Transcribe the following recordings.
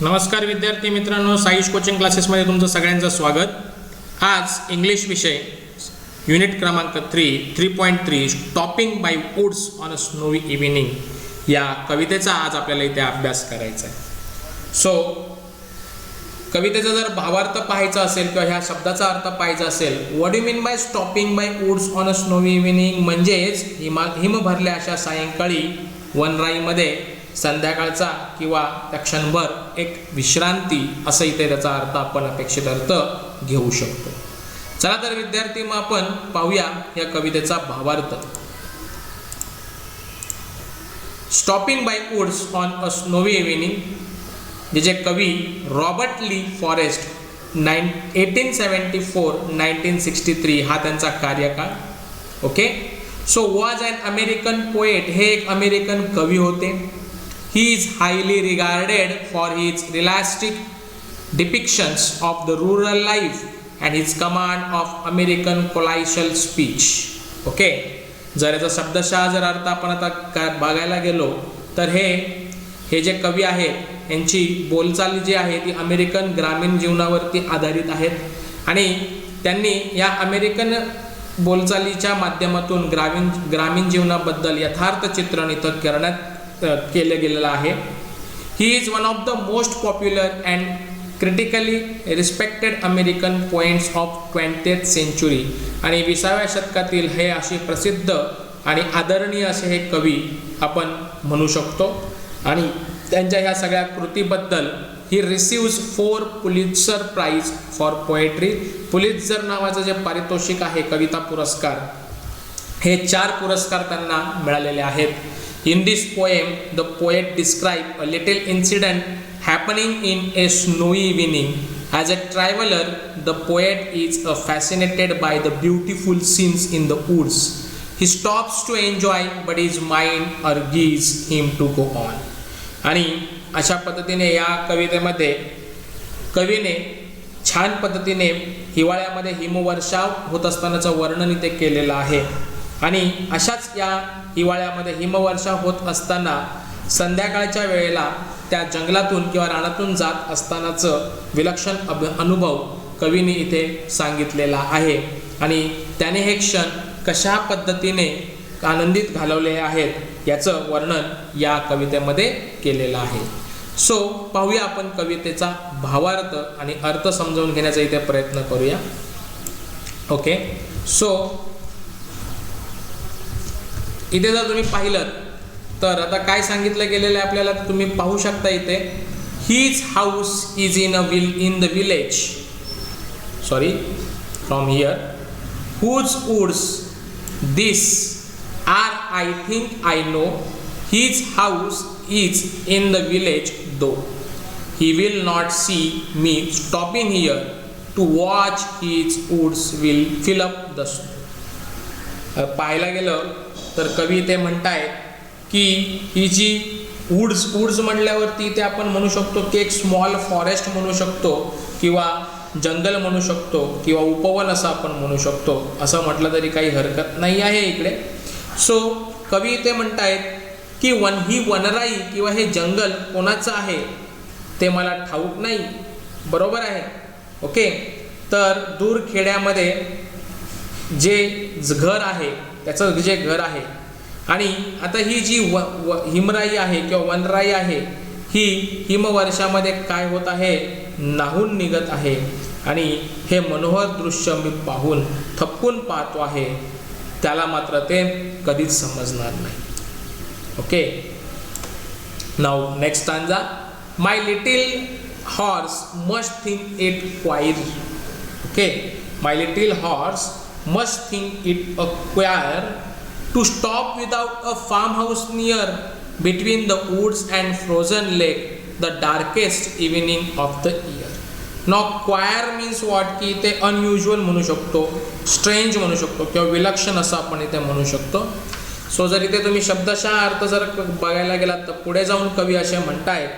नमस्कार विद्यार्थी मित्रांनो, साईश कोचिंग क्लासेसमध्ये तुमचं सगळ्यांचं स्वागत। आज इंग्लिश विषय युनिट क्रमांक 3.3 stopping by woods on a snowy evening या कवितेचा आज आपल्याला इथे अभ्यास करायचा आहे। सो कवितेचा जर भावार्थ पाहायचा असेल किंवा ह्या शब्दाचा अर्थ पाहायचा असेल, what do mean by stopping by woods on a snowy evening, म्हणजेच हिम भरल्या अशा सायंकाळी वनराईमध्ये संध्याकाळचा किंवा त्या क्षणभर एक विश्रांती, असं इथे त्याचा अर्थ आपण अपेक्षित अर्थ घेऊ शकतो। चला तर विद्यार्थी, मग आपण पाहूया या कवितेचा भावार्थ। Stopping by woods on a snowy evening, जे कवी रॉबर्ट ली फॉरेस्ट 1874-1963 हा त्यांचा कार्यकाळ। Okay, so was an American poet, हे एक अमेरिकन कवी होते। He is highly regarded for his realistic depictions of the rural life and his command of American colloquial speech. Okay, जर याचा शब्दशः जर अर्थ आपण आता बघायला गेलो तर हे जे कवी आहेत यांची बोलचाल जी आहे ती अमेरिकन ग्रामीण जीवनावरती आधारित आहेत आणि त्यांनी या अमेरिकन बोलचालीच्या माध्यमातून ग्रामीण जीवनाबद्दल यथार्थ चित्रण इथं करण्यात केलं गेलेलं आहे। He is one of the most popular and critically respected American poets of 20th century, आणि 20व्या शतकातील हे अशी प्रसिद्ध आणि आदरणीय असे हे कवी आपण म्हणू शकतो। आणि त्यांच्या ह्या सगळ्या कृतीबद्दल he receives 4 Pulitzer prize for poetry, Pulitzer नावाचं जे पारितोषिक आहे कविता पुरस्कार, हे 4 पुरस्कार त्यांना मिळालेले आहेत। In this poem, the poet describes a little incident happening in a snowy evening. As a traveler, the poet is fascinated by the beautiful scenes in the woods. He stops to enjoy, but his mind urges him to go on. आणि अशा पद्धतीने या कवितेमध्ये कवीने छान पद्धतीने हिवाळ्यामध्ये हिमवर्षाव होत असतानाचं वर्णन इथे केलेलं आहे। आणि अशाच या हिवाळ्यामध्ये हिमवर्षा होत असताना संध्याकाळच्या वेळेला त्या जंगलातून किंवा रानातून जात असतानाचं विलक्षण अनुभव कवीने इथे सांगितलेला आहे। आणि त्याने हे क्षण कशा पद्धतीने आनंदित घालवले आहेत याचं वर्णन या कवितेमध्ये केलेलं आहे। सो पाहूया आपण कवितेचा भावार्थ आणि अर्थ समजावून घेण्याचा इथे प्रयत्न करूया। ओके, सो इथे जर तुम्ही पाहिलं तर आता काय सांगितलं गेलेलं आहे आपल्याला तुम्ही पाहू शकता इथे, his house is in the village, sorry from here, whose woods this are I think I know, his house is in the village though, he will not see me stopping here to watch his woods will fill up the snow. पाहायला गेलं तर कवी ते म्हणतायत की ही जी woods म्हटल्यावरती ते आपण म्हणू शकतो की एक स्मॉल फॉरेस्ट म्हणू शकतो किंवा जंगल म्हणू शकतो किंवा उपवन असं आपण म्हणू शकतो, असं म्हटलं तरी काही हरकत नाही आहे इकडे। सो कवी ते म्हणतायत की ही वनराई किंवा हे जंगल कोणाचं आहे ते मला ठाऊक नाही, बरोबर आहे। ओके, तर दूर खेड्यामध्ये जे घर आहे त्याचं जे घर आहे, आणि आता ही जी हिमराई आहे किंवा वनराई आहे ही हिमवर्षामध्ये काय होत आहे, नाहून निघत आहे, आणि हे मनोहर दृश्य मी पाहून थपकून पाहतो आहे, त्याला मात्र ते कधीच समजणार नाही। Okay, now next stanza, my little horse must think it queer. Okay, my little horse must think it a queer to stop without a farmhouse near, between the woods and frozen lake, the darkest evening of the year. Now queer means what, की ते unusual म्हणू शकतो, strange म्हणू शकतो किंवा विलक्षण असं आपण इथे म्हणू शकतो। सो जर इथे तुम्ही शब्दशः अर्थ जर बघायला गेलात तर पुढे जाऊन कवी असे म्हणतायत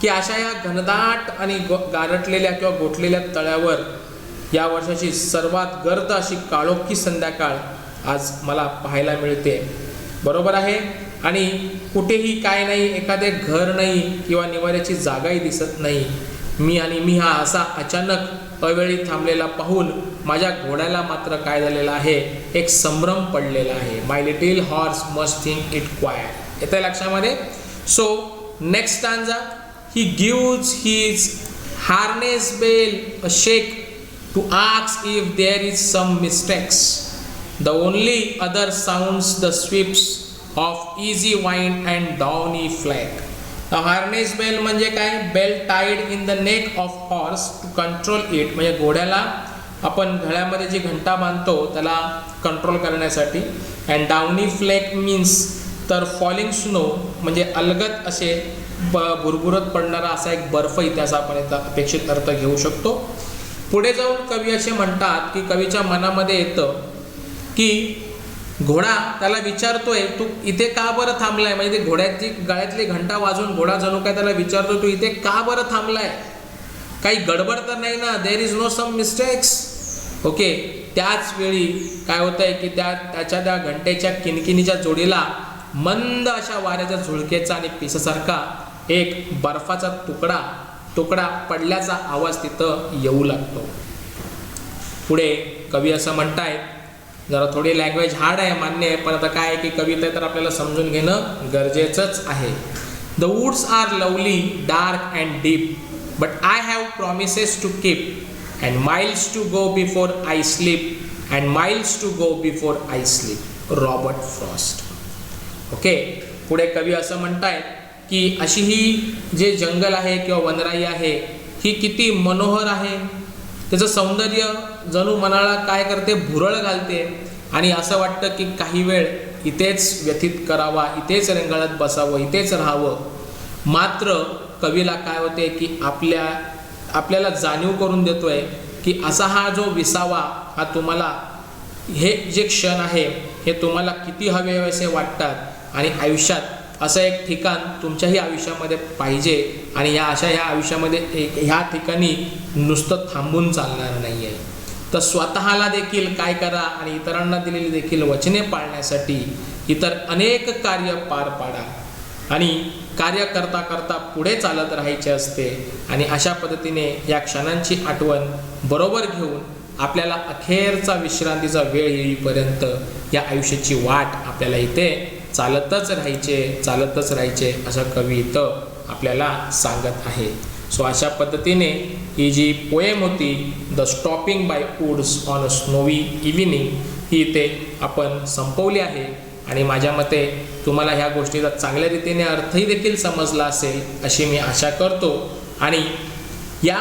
की अशा या घनदाट आणि गारटलेल्या किंवा गोठलेल्या तळ्यावर या वर्षाची सर्वात गर्द अशी काळोखी संध्याकाळ आज मला पाहायला मिळते, बरोबर आहे। आणि कुठेही काय नाही, एखादे घर नाही किंवा निवाऱ्याची जागाही दिसत नाही. मी हा असा अचानक अवेळी थांबलेला पाहून माझ्या घोड्याला मात्र काय झालेलं आहे, एक संभ्रम पडलेला आहे. My little horse must think it queer. येतं लक्षामध्ये. So next stanza, he gives his harness bell a shake to ask if there is some mistakes. The only other sounds the sweeps of easy wind and downy flag. The harness bell म्हणजे काय, bell tied in the neck of horse to control it. म्हणजे घोड्याला आपण गळ्यामध्ये जी घंटा बांधतो त्याला control करण्यासाठी. अँड डाउनी फ्लेक मीन्स तर फॉलिंग स्नो म्हणजे अलगद असे भुरभुरत पडणारा असा एक बर्फ, इतिहास आपण याचा अपेक्षित अर्थ घेऊ शकतो. पुढे जाऊन कवी असे म्हणतात की कवीच्या मनामध्ये येतं की घोडा त्याला विचारतोय, तू इथे का बरं थांबलाय. म्हणजे ते घोड्याची गळ्यातली घंटा वाजून घोडा जणू काय त्याला विचारतो, तू इथे का बरं थांबलाय, काही गडबड तर नाही ना, there is no some mistakes. Okay. त्याच वेळी काय होतंय की त्याच्या त्या घंटेच्या किणकिणीच्या जोडीला मंद अशा वाऱ्याच्या झुळकेचा आणि पिसासारखा एक बर्फाचा तुकडा पडल्याचा आवाज तिथं येऊ लागतो. पुढे कवी असं म्हणतायत, जरा थोडी लँग्वेज हार्ड आहे मान्य आहे, पण आता काय आहे की कविता तर आपल्याला समजून घेणं गरजेचंच आहे. The woods are lovely dark and deep but I have promises to keep and miles to go before I sleep and miles to go before I sleep. Robert Frost. Okay. पुढे कवी असं म्हणतायत की अशी ही जे जंगल आहे किंवा वनराई आहे ही किती मनोहर आहे, त्याचं सौंदर्य जणू मनाला काय करते, भुरळ घालते आणि असं वाटतं की काही वेळ इथेच व्यतीत करावा, इथेच रेंगाळत बसावं, इथेच राहावं. मात्र कवीला काय होते की आपल्याला जाणीव करून देतोय की असा हा जो विसावा हा तुम्हाला, हे जे क्षण आहे हे तुम्हाला किती हवे असे वाटतात आणि आयुष्यात असं एक ठिकाण तुमच्याही आयुष्यामध्ये पाहिजे आणि ह्या आयुष्यामध्ये ह्या ठिकाणी नुसतं थांबून चालणार नाही आहे. तर स्वतःला देखील काय करा आणि इतरांना दिलेली देखील वचने पाळण्यासाठी इतर अनेक कार्य पार पाडा आणि कार्य करता करता पुढे चालत राहायचे असते. आणि अशा पद्धतीने या क्षणांची आठवण बरोबर घेऊन आपल्याला अखेरचा विश्रांतीचा वेळ येईपर्यंत या आयुष्याची वाट आपल्याला इथे चालतच राहायचे असं कवी इथं आपल्याला सांगत आहे. सो अशा पद्धतीने ही जी पोएम होती the stopping by woods on a snowy evening ही इथे आपण संपवली आहे. आणि माझ्या मते तुम्हाला ह्या गोष्टीचा चांगल्या रीतीने अर्थही देखील समजला असेल अशी मी आशा करतो. आणि या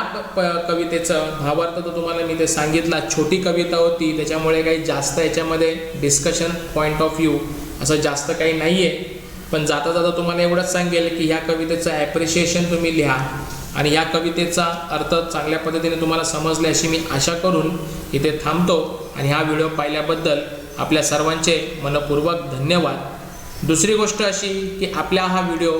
कवितेचं भावार्थ तर तुम्हाला मी ते सांगितला, छोटी कविता होती त्याच्यामुळे काही जास्त याच्यामध्ये डिस्कशन पॉईंट ऑफ व्ह्यू असं जास्त काही नाही आहे. पण जाता जाता तुम्हाला एवढंच सांगेल की ह्या कवितेचं ॲप्रिशिएशन तुम्ही लिहा आणि ह्या कवितेचा अर्थ चांगल्या पद्धतीने तुम्हाला समजले अशी मी आशा करून इथे थांबतो. आणि हा व्हिडिओ पाहिल्याबद्दल आपल्या सर्वांचे मनपूर्वक धन्यवाद. दुसरी गोष्ट अशी की आपला हा व्हिडिओ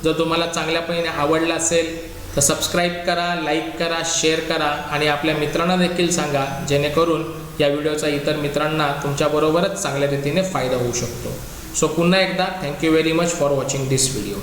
जर तुम्हाला चांगल्यापणे आवडला असेल तर सबस्क्राईब करा, लाईक करा, शेअर करा आणि आपल्या मित्रांना देखील सांगा, जेणेकरून या व्हिडिओचा इतर मित्रांना तुमच्याबरोबरच चांगल्या रीतीने फायदा होऊ शकतो. सो पुन्हा एकदा thank you very much for watching this video.